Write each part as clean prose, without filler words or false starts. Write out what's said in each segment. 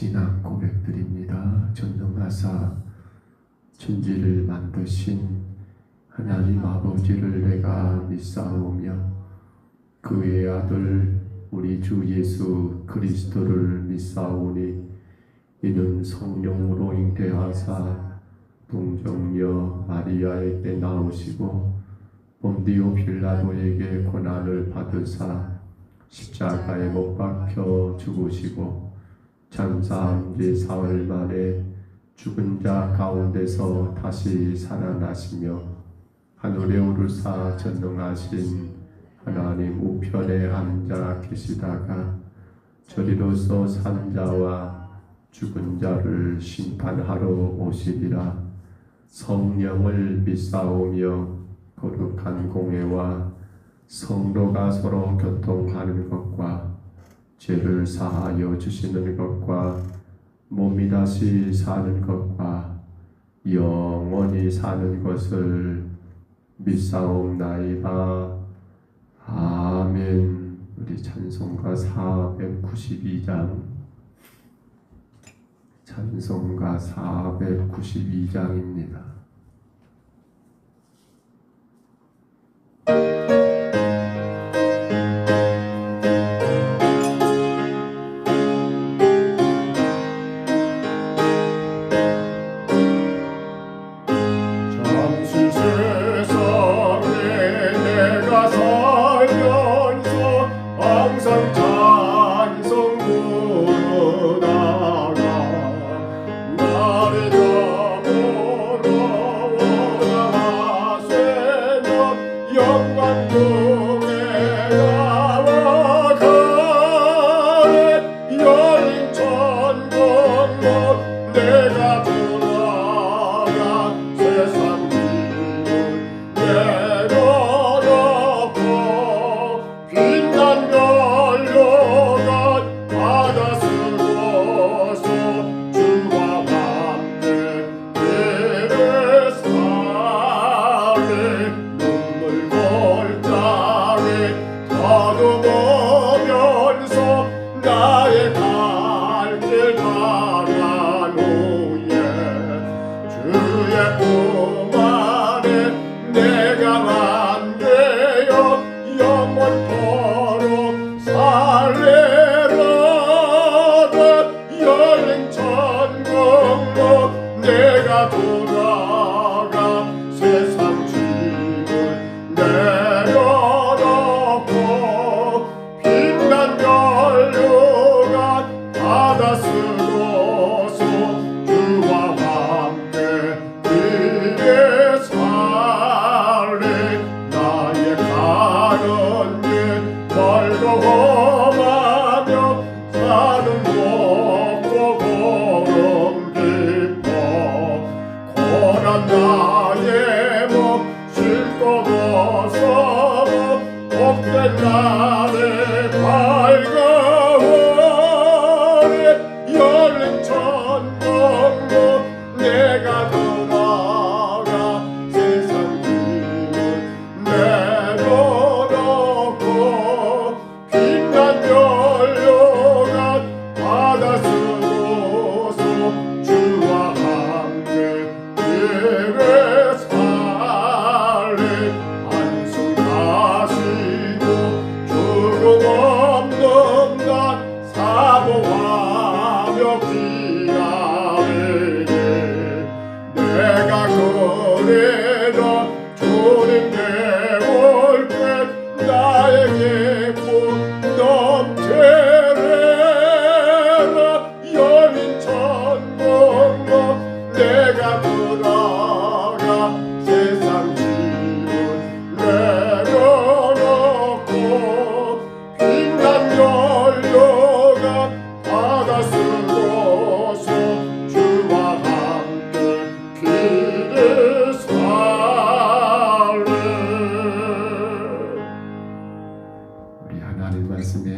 신앙 고백드립니다. 전능하사 천지를 만드신 하나님 아버지를 내가 믿사오며 그의 아들 우리 주 예수 그리스도를 믿사오니 이는 성령으로 잉태하사 동정녀 마리아에게 나오시고 본디오 빌라도에게 고난을 받으사 십자가에 못 박혀 죽으시고 장사한 지 사흘 만에 죽은 자 가운데서 다시 살아나시며 하늘에 오르사 전능하신 하나님 우편에 앉아 계시다가 저리로서 산 자와 죽은 자를 심판하러 오시리라. 성령을 믿사오며 거룩한 공회와 성도가 서로 교통하는 것과 죄를 사하여 주시는 것과 몸이 다시 사는 것과 영원히 사는 것을 믿사옵나이다. 아멘. 우리 찬송가 492장 찬송가 492장입니다.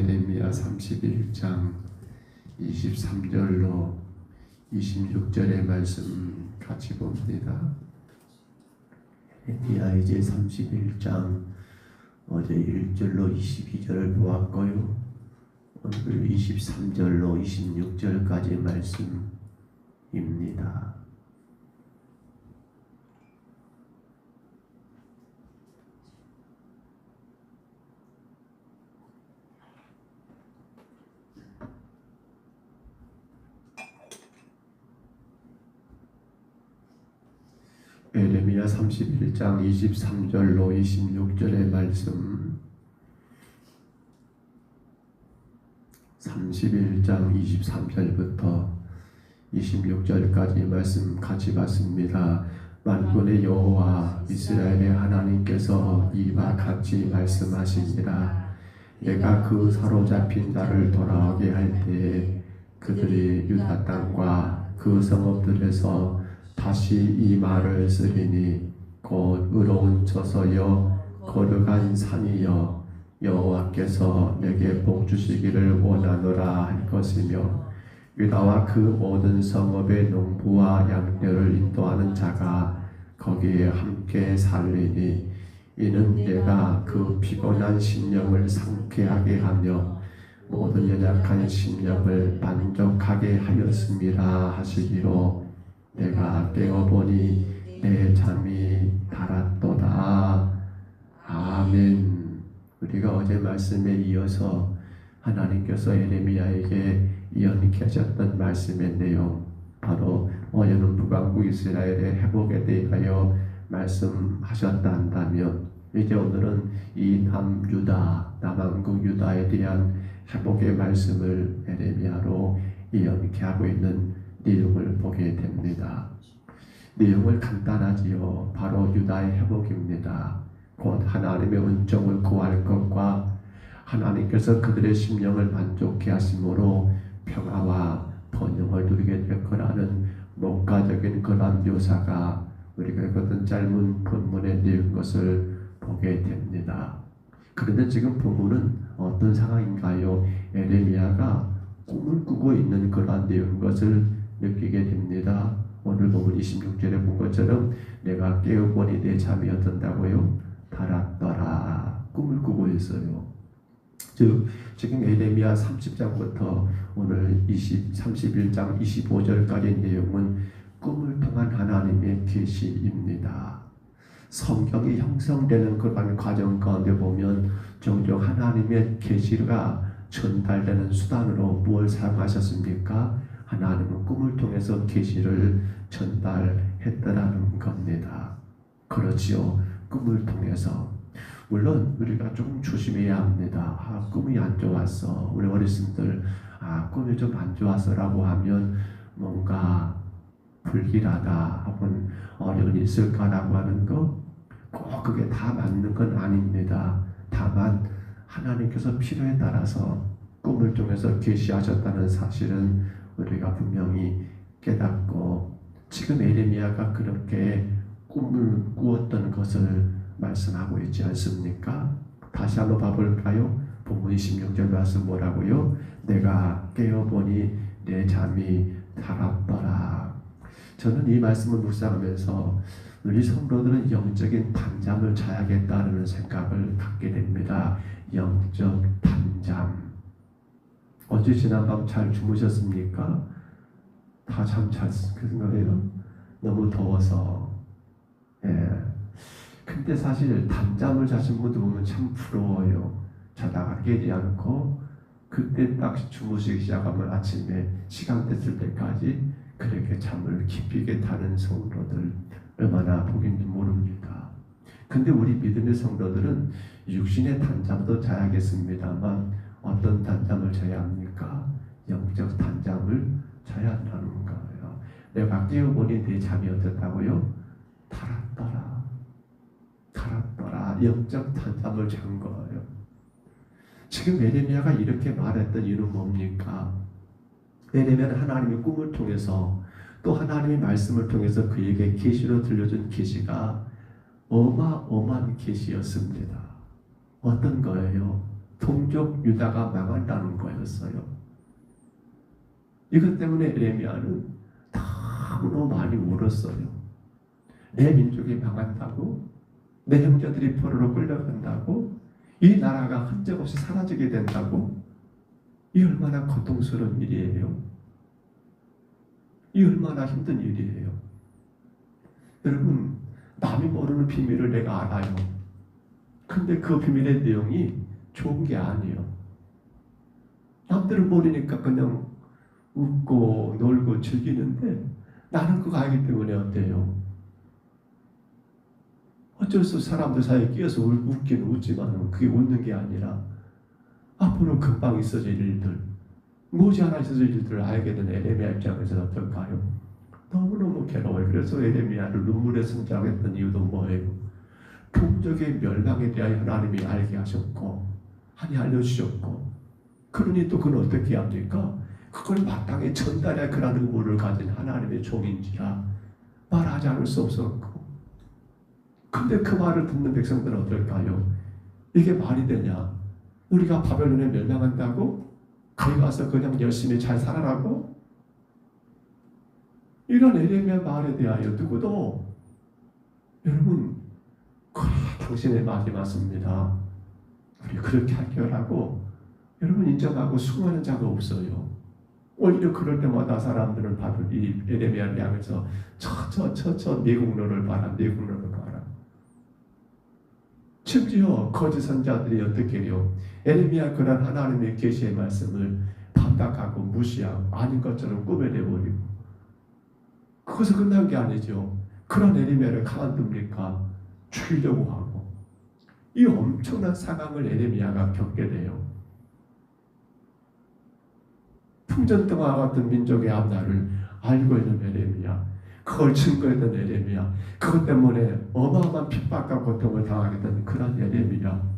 에레미야 31장 23절로 26절의 말씀 같이 봅니다. 에레미야 이제 31장 어제 1절로 22절을 보았고요. 오늘 23절로 26절까지 말씀입니다. 에레미야 31장 23절로 26절의 말씀, 31장 23절부터 26절까지 말씀 같이 봤습니다. 만군의 여호와 이스라엘의 하나님께서 이와 같이 말씀하시니라. 내가 그 사로잡힌 자를 돌아오게 할 때에 그들이 유다 땅과 그 성읍들에서 다시 이 말을 쓰리니 곧 의로운 저서여 거룩한 산이여 여호와께서 내게 복 주시기를 원하노라 할 것이며 유다와 그 모든 성읍의 농부와 양떼를 인도하는 자가 거기에 함께 살리니 이는 내가 그 피곤한 심령을 상쾌하게 하며 모든 연약한 심령을 만족하게 하였음이라 하시기로 내가 깨어보니 내 잠이 달았도다. 아멘. 우리가 어제 말씀에 이어서 하나님께서 에레미야에게 이어케 하셨던 말씀의 내용, 바로 어제는 북왕국 이스라엘의 회복에 대하여 말씀하셨다 한다면, 이제 오늘은 이 남왕국 유다에 대한 회복의 말씀을 에레미야로 이어케 하고 있는 내용을 보게 됩니다. 내용을 간단하지요. 바로 유다의 회복입니다. 곧 하나님의 은총을 구할 것과 하나님께서 그들의 심령을 만족케 하심으로 평화와 번영을 누리게 될 거라는 목가적인 그런 묘사가 우리가 어떤 짧은 본문에 내은 것을 보게 됩니다. 그런데 지금 본문은 어떤 상황인가요? 에레미야가 꿈을 꾸고 있는 그러한 내용인 것을 느끼게 됩니다. 오늘 본문 26절에 본 것처럼 내가 깨어보니 내 잠이 어떤다고요? 달았더라. 꿈을 꾸고 있어요. 즉 지금 에레미야 30장부터 오늘 31장 25절까지 내용은 꿈을 통한 하나님의 계시입니다. 성경이 형성되는 그런 과정 가운데 보면 종종 하나님의 계시가 전달되는 수단으로 무엇을 사용하셨습니까? 하나님은 꿈을 통해서 계시를 전달했다라는 겁니다. 그렇지요. 꿈을 통해서. 물론 우리가 조금 조심해야 합니다. 꿈이 안 좋았어. 우리 어르신들 꿈이 좀 안 좋았어라고 하면 뭔가 불길하다 혹은 어려움이 있을까라고 하는 거 꼭 그게 다 맞는 건 아닙니다. 다만 하나님께서 필요에 따라서 꿈을 통해서 계시하셨다는 사실은 우리가 분명히 깨닫고, 지금 에레미야가 그렇게 꿈을 꾸었던 것을 말씀하고 있지 않습니까? 다시 한번 봐볼까요? 본문 26절 말씀 뭐라고요? 내가 깨어보니 내 잠이 달았더라. 저는 이 말씀을 묵상하면서 우리 성도들은 영적인 단잠을 자야겠다는 생각을 갖게 됩니다. 영적 단잠. 어제 지난밤 잘 주무셨습니까? 다 잠 잘 그 생각이에요. 너무 더워서. 근데 사실 단잠을 자신 분들 보면 참 부러워요. 자다가 깨지 않고 그때 딱 주무시기 시작하면 아침에 시간 됐을 때까지 그렇게 잠을 깊게 타는 성도들 얼마나 복인지 모릅니다. 근데 우리 믿음의 성도들은 육신의 단잠도 자야겠습니다만 어떤 단잠을 자야 합니까? 영적 단잠을 자야 한다는 거예요. 내가 깨어보니 내 잠이 어떻다고요? 달았더라. 영적 단잠을 잔 거예요. 지금 에레미야가 이렇게 말했던 이유는 뭡니까? 에레미야는 하나님의 꿈을 통해서 또 하나님의 말씀을 통해서 그에게 계시로 들려준 계시가 어마어마한 계시였습니다. 어떤 거예요? 동족 유다가 망한다는 거였어요. 이것 때문에 에레미야는 너무 많이 울었어요. 내 민족이 망한다고? 내 형제들이 포로로 끌려간다고? 이 나라가 흔적 없이 사라지게 된다고? 이 얼마나 고통스러운 일이에요. 이 얼마나 힘든 일이에요. 여러분, 남이 모르는 비밀을 내가 알아요. 근데 그 비밀의 내용이 좋은 게 아니에요. 남들은 모르니까 그냥 웃고 놀고 즐기는데 나는 그거 알기 때문에 어때요? 어쩔 수 없이 사람들 사이에 끼어서 웃기는 웃지만 그게 웃는 게 아니라 앞으로 금방 있어질 일들, 머지않아 있어질 일들을 알게 된 에레미야 입장에서는 어떨까요? 너무너무 괴로워요. 그래서 에레미야를 눈물에 성장했던 이유도 뭐예요? 동족의 멸망에 대하여 하나님이 알게 하셨고 하니 알려주셨고, 그러니 또 그는 어떻게 합니까? 그걸 마땅히 전달해야 그런 의무를 가진 하나님의 종인지라 말하지 않을 수 없었고, 근데 그 말을 듣는 백성들은 어떨까요? 이게 말이 되냐? 우리가 바벨론에 멸망한다고? 거기 가서 그냥 열심히 잘 살아라고? 이런 에레미야 말에 대하여 누구도, 여러분, 그래, 당신의 말이 맞습니다, 우리 그렇게 할게요라고 여러분 인정하고 수긍하는 자가 없어요. 오히려 그럴 때마다 사람들은 바로 이 에레미야를 향해서 네 공로를 봐라, 네 공로를 봐라. 심지어 거짓 선자들이 어떻게 해요? 에레미야 그런 하나님의 계시의 말씀을 반박하고 무시하고 아닌 것처럼 꾸며내버리고, 그것은 끝난 게 아니죠. 그런 에레미야를 가만둡니까? 죽이려고 하고, 이 엄청난 상황을 에레미야가 겪게 돼요. 풍전등화 같은 민족의 앞날을 알고 있는 에레미야, 그걸 증거했던 에레미야, 그것 때문에 어마어마한 핍박과 고통을 당하게 된 그런 에레미야,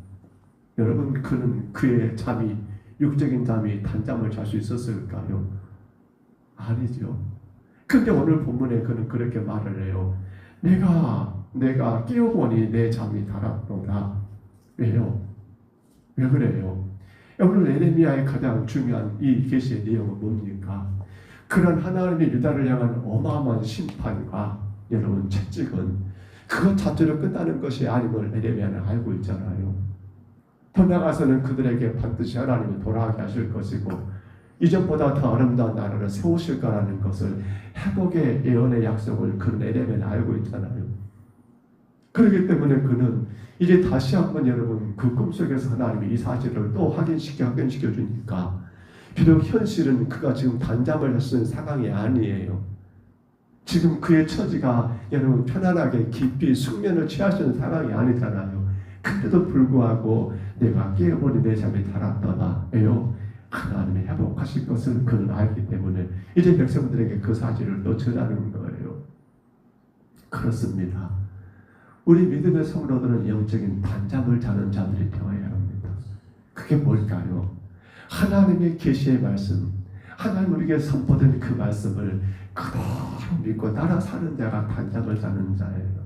여러분, 그는 그의 잠이, 육적인 잠이 단잠을 잘 수 있었을까요? 아니죠. 근데 오늘 본문에 그는 그렇게 말을 해요. 내가 깨어보니 내 잠이 달았도다. 왜요? 왜 그래요? 오늘 에레미야의 가장 중요한 이 계시의 내용은 뭡니까? 그런 하나님의 유다를 향한 어마어마한 심판과 여러분 채찍은 그것 자체로 끝나는 것이 아님을 에레미야는 알고 있잖아요. 더 나아가서는 그들에게 반드시 하나님이 돌아가게 하실 것이고 이전보다 더 아름다운 나라를 세우실 거라는 것을, 회복의 예언의 약속을 그는 에레미야는 알고 있잖아요. 그렇기 때문에 그는 이제 다시 한번 여러분 그 꿈속에서 하나님이 이 사실을 또 확인시켜 주니까, 비록 현실은 그가 지금 단잠을 쓰는 상황이 아니에요. 지금 그의 처지가 여러분 편안하게 깊이 숙면을 취할 수 있는 상황이 아니잖아요. 그때도 불구하고 내가 깨어버린 내 잠이 달았더라 왜요? 하나님이 회복하실 것을 그는 알기 때문에 이제 백성들에게 그 사실을 또 전하는 거예요. 그렇습니다. 우리 믿음의 성도들은 영적인 단잠을 자는 자들이 되어야 합니다. 그게 뭘까요? 하나님의 계시의 말씀, 하나님 우리에게 선포된 그 말씀을 그대로 믿고 따라 사는 자가 단잠을 자는 자예요.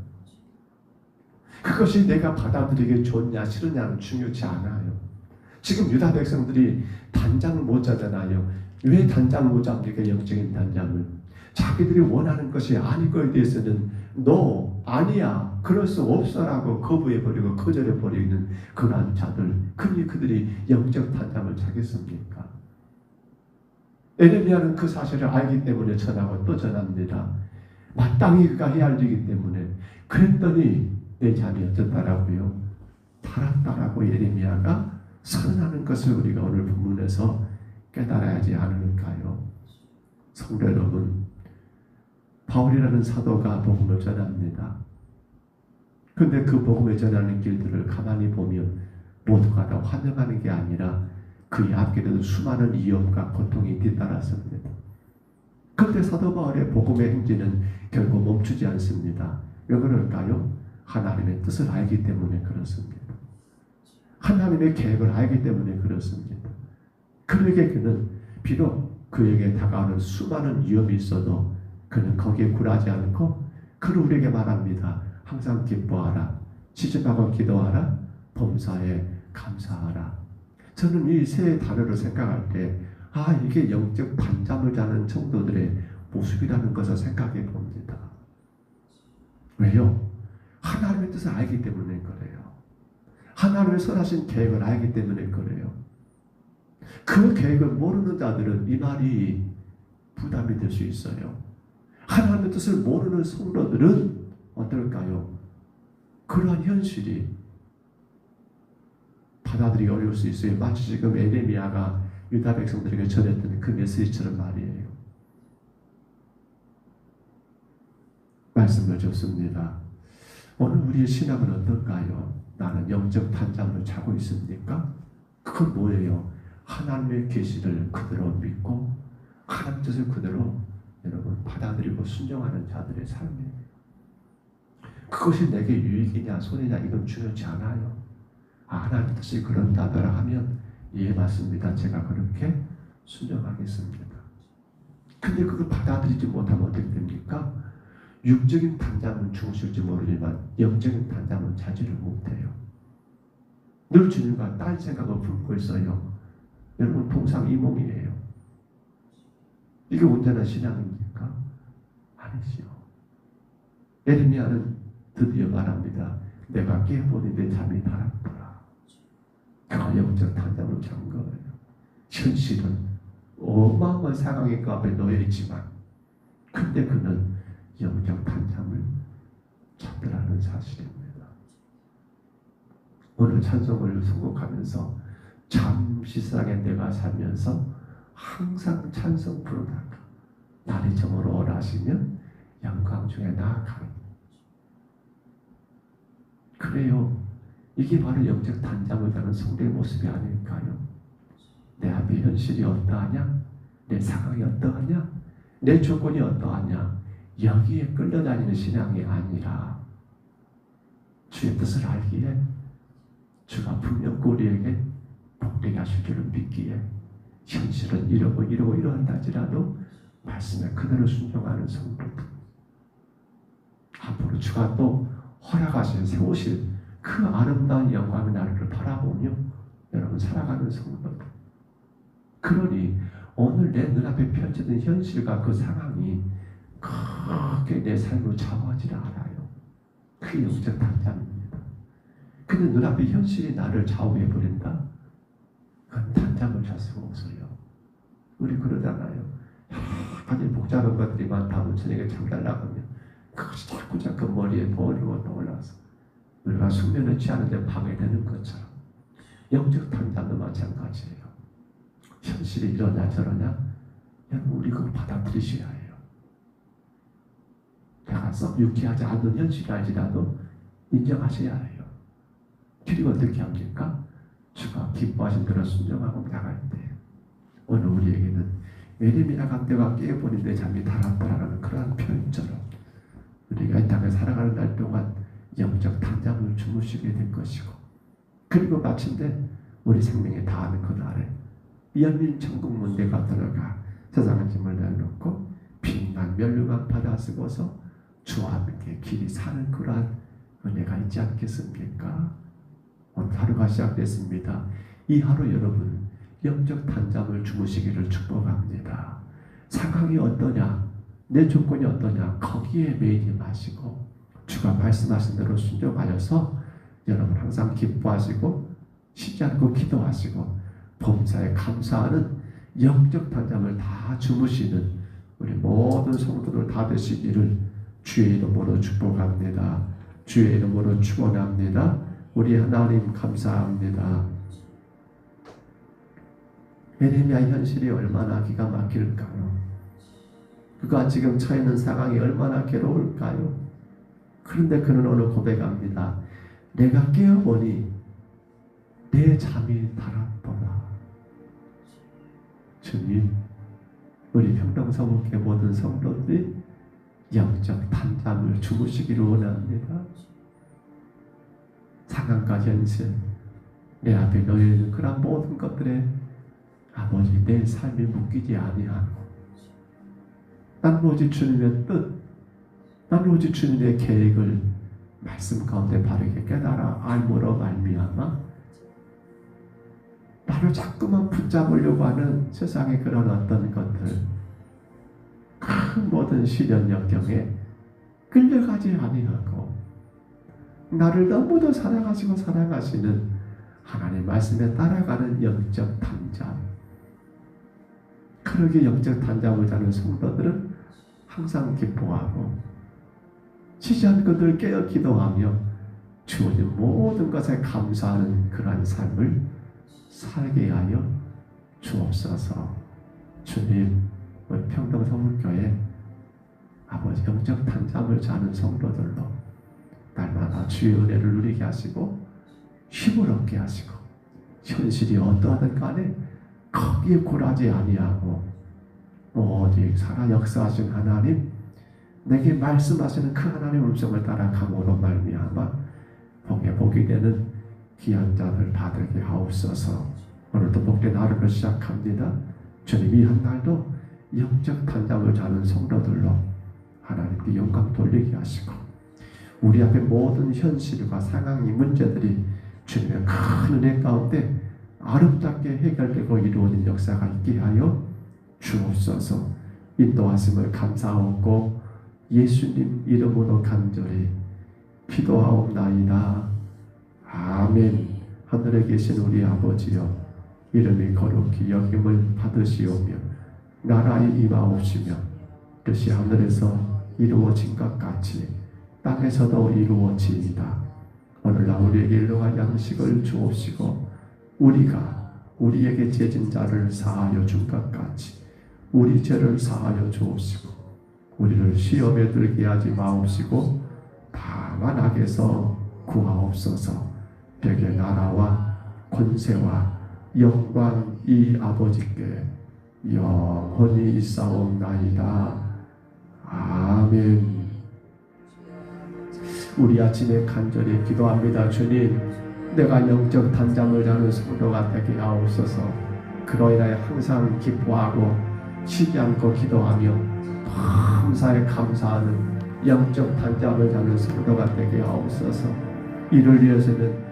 그것이 내가 받아들이기 좋냐 싫으냐는 중요치 않아요. 지금 유다 백성들이 단잠을 못 자잖아요. 왜 단잠을 못 잡니까? 영적인 단잠을. 자기들이 원하는 것이 아닌 것에 대해서는 너 아니야, 그럴 수 없어라고 거부해버리고 거절해버리는 그러한 자들, 그들이 영적 단잠을 자겠습니까? 에레미야는 그 사실을 알기 때문에 전하고 또 전합니다. 마땅히 그가 해야 할 일이기 때문에. 그랬더니 내 잠이 어쩌다라고요? 달았다라고 에레미야가 선언하는 것을 우리가 오늘 본문에서 깨달아야지 않을까요? 성도 여러분, 바울이라는 사도가 복음을 전합니다. 근데 그 복음을 전하는 길들을 가만히 보면 모두가 다 환영하는 게 아니라 그의 앞길에도 수많은 위험과 고통이 뒤따랐습니다. 그런데 사도 바울의 복음의 행진은 결국 멈추지 않습니다. 왜 그럴까요? 하나님의 뜻을 알기 때문에 그렇습니다. 하나님의 계획을 알기 때문에 그렇습니다. 그에게 그는 비록 그에게 다가오는 수많은 위험이 있어도 그는 거기에 굴하지 않고 그는 우리에게 말합니다. 항상 기뻐하라, 시집하고 기도하라, 범사에 감사하라. 저는 이 세 단어를 생각할 때 이게 영적 단잠을 자는 성도들의 모습이라는 것을 생각해 봅니다. 왜요? 하나님의 뜻을 알기 때문에 그래요. 하나님의 선하신 계획을 알기 때문에 그래요. 그 계획을 모르는 자들은 이 말이 부담이 될 수 있어요. 하나님의 뜻을 모르는 성도들은 어떨까요? 그러한 현실이 받아들이기 어려울 수 있어요. 마치 지금 에레미야가 유다 백성들에게 전했던 그 메시지처럼 말이에요. 말씀을 줬습니다. 오늘 우리의 신앙은 어떨까요? 나는 영적 단잠을 자고 있습니까? 그건 뭐예요? 하나님의 계시를 그대로 믿고 하나님 뜻을 그대로 여러분 받아들이고 순종하는 자들의 삶이에요. 그것이 내게 유익이냐 손해냐 이건 중요치 않아요. 하나님 뜻이 그런다더라 하면 예 맞습니다. 제가 그렇게 순종하겠습니다. 근데 그걸 받아들이지 못하면 어떻게 됩니까? 육적인 단잠은 주무실지 모르지만 영적인 단잠은 자지를 못해요. 늘 주님과 딸 생각을 품고 있어요. 여러분 동상이몽이에요. 이게 온전한 신앙입니까? 아니지요. 에레미야는 드디어 말합니다. 내가 깨보니 내 잠이 달았더라. 그가 영적 단잠을 잔 거예요. 현실은 어마어마한 상황의 앞에 놓여 있지만 근데 그는 영적 단잠을 잤더라는 사실입니다. 오늘 찬송을 선곡하면서 잠시 세상에 내가 살면서 항상 찬송 부르다가 날이 저물어 오라 하시면 영광 중에 나아가는 그래요. 이게 바로 영적 단잠을 자는 성도의 모습이 아닐까요? 내 앞에 현실이 어떠하냐? 내 상황이 어떠하냐? 내 조건이 어떠하냐? 여기에 끌려다니는 신앙이 아니라 주의 뜻을 알기에 주가 분명 우리에게 복되게 하실 줄을 믿기에 현실은 이러한다 할지라도 말씀에 그대로 순종하는 성도들 앞으로 주가 또 허락하신 세우실 그 아름다운 영광의 날을 바라보며 여러분 살아가는 성도들 그러니 오늘 내 눈앞에 펼쳐진 현실과 그 상황이 크게 내 삶을 좌우하지 않아요. 그게 영적 단잠입니다. 근데 눈앞에 현실이 나를 좌우해버린다? 그건 단잠을 잘 수가 없어요. 우리 그러잖아요. 가진 복잡한 것들이 많다면 저녁에 잠자려고 하면 그것이 자꾸 머리에 머리가 떠올라서 우리가 숙면을 취하는데 방해되는 것처럼 영적 단잠도 마찬가지예요. 현실이 이러냐 저러냐 여러분 우리 그걸 받아들이셔야 해요. 내가 썩 유쾌하지 않는 현실이 아니라도 인정하셔야 해요. 그리고 어떻게 합니까? 주가 기뻐하신 대로 순종하고 나갈 때 오늘 우리에게는 에레미야 간대가 깨어버린 내 잠이 달았다라는 그러한 표현처럼 우리가 이 땅에 살아가는 날 동안 영적 단잠을 주무시게 될 것이고 그리고 마침내 우리 생명에 다하는 그날에 열린 천국 문대가 들어가 세상의 짐을 내려놓고 빈간 멸류관 받아 쓰고서 주와 함께 길이 사는 그러한 은혜가 있지 않겠습니까? 오늘 하루가 시작됐습니다. 이 하루 여러분 영적 단잠을 주무시기를 축복합니다. 상황이 어떠냐 내 조건이 어떠냐 거기에 매이지 마시고 주가 말씀하신 대로 순종하여서 여러분 항상 기뻐하시고 쉬지 않고 기도하시고 범사에 감사하는 영적 단잠을 다 주무시는 우리 모든 성도들 다 되시기를 주의 이름으로 축복합니다. 주의 이름으로 축원합니다. 우리 하나님 감사합니다. 에레미야 현실이 얼마나 기가 막힐까요? 그가 지금 처해 있는 상황이 얼마나 괴로울까요? 그런데 그는 오늘 고백합니다. 내가 깨어보니 내 잠이 달았더라. 주님, 우리 평동서목회 모든 성도들이 영적 단잠을 주무시기를 원합니다. 상황과 현실, 내 앞에 놓여있는 그런 모든 것들에 아버지 내 삶이 묶이지 아니하고 나는 오직 주님의 뜻, 나는 오직 주님의 계획을 말씀 가운데 바르게 깨달아 알므로 말미암아 나를 자꾸만 붙잡으려고 하는 세상의 그런 어떤 것들 큰 모든 시련 역경에 끌려가지 아니하고 나를 너무도 사랑하시고 사랑하시는 하나님 말씀에 따라가는 영적 단잠 그러게 영적 단잠을 자는 성도들은 항상 기뻐하고 쉬지 않고 늘 깨어 기도하며 주어진 모든 것에 감사하는 그러한 삶을 살게 하여 주옵소서. 주님, 우리 평동성문교회 아버지 영적 단잠을 자는 성도들로 날마다 주의 은혜를 누리게 하시고 힘을 얻게 하시고 현실이 어떠하든 간에 거기에 굴하지 아니하고 오직 살아 역사하신 하나님, 내게 말씀하시는 그 하나님의 음성을 따라감으로 말미암아 복에 복이 되는 귀한 자들 받게 하옵소서. 오늘도 복된 하루를 시작합니다. 주님, 이 한 날도 영적 단잠을 자는 성도들로 하나님께 영광 돌리게 하시고 우리 앞에 모든 현실과 상황이 문제들이 주님의 큰 은혜 가운데 아름답게 해결되고 이루어진 역사가 있게 하여 주옵소서. 인도하심을 감사하고 예수님 이름으로 간절히 기도하옵나이다. 아멘. 하늘에 계신 우리 아버지여, 이름이 거룩히 여김을 받으시오며 나라의 임하옵시며 뜻이 하늘에서 이루어진 것 같이 땅에서도 이루어지이다. 오늘날 우리에게 일용할 양식을 주옵시고 우리가 우리에게 죄진 자를 사하여 준 것 같이 우리 죄를 사하여 주옵시고 우리를 시험에 들게 하지 마옵시고 다만 악에서 구하옵소서. 백의 나라와 권세와 영광이 아버지께 영원히 있사옵나이다. 아멘. 우리 아침에 간절히 기도합니다. 주님, 내가 영적 단잠을 자는 성도가 되게 하옵소서. 그로 인하여 항상 기뻐하고 쉬지 않고 기도하며 감사에 감사하는 영적 단잠을 자는 성도가 되게 하옵소서. 이를 위해서는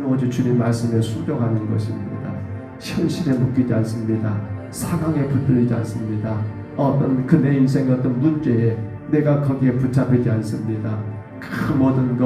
오직 주님 말씀에 순종하는 것입니다. 현실에 묶이지 않습니다. 상황에 붙들리지 않습니다. 어떤 내 인생의 어떤 문제에 내가 거기에 붙잡히지 않습니다. 그 모든 것